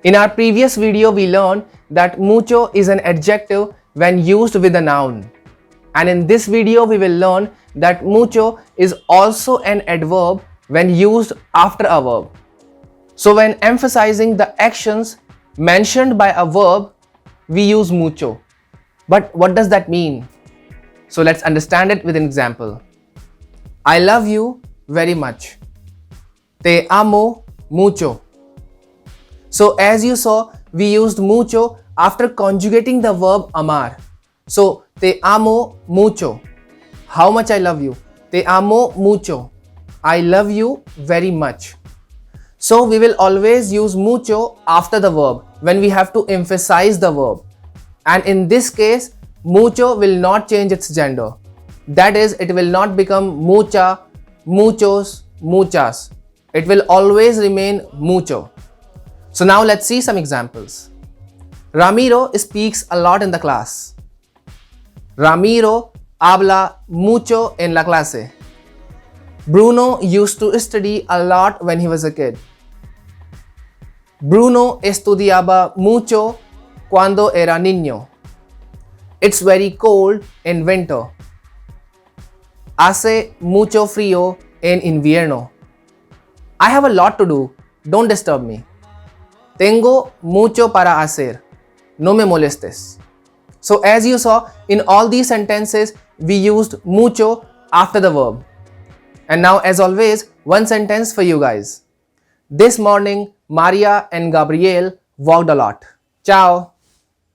In our previous video, we learned that mucho is an adjective when used with a noun. And in this video, we will learn that mucho is also an adverb when used after a verb. So when emphasizing the actions mentioned by a verb, we use mucho. But what does that mean? So let's understand it with an example. I love you very much. Te amo mucho. So as you saw, we used mucho after conjugating the verb amar. So te amo mucho. How much I love you? Te amo mucho. I love you very much. So we will always use mucho after the verb when we have to emphasize the verb. And in this case, mucho will not change its gender. That is, it will not become mucha, muchos, muchas. It will always remain mucho. So now let's see some examples. Ramiro speaks a lot in the class. Ramiro habla mucho en la clase. Bruno used to study a lot when he was a kid. Bruno estudiaba mucho cuando era niño. It's very cold in winter. Hace mucho frío en invierno. I have a lot to do. Don't disturb me. Tengo mucho para hacer. No me molestes. So as you saw, in all these sentences, we used mucho after the verb. And now as always, one sentence for you guys. This morning, Maria and Gabriel walked a lot. Ciao.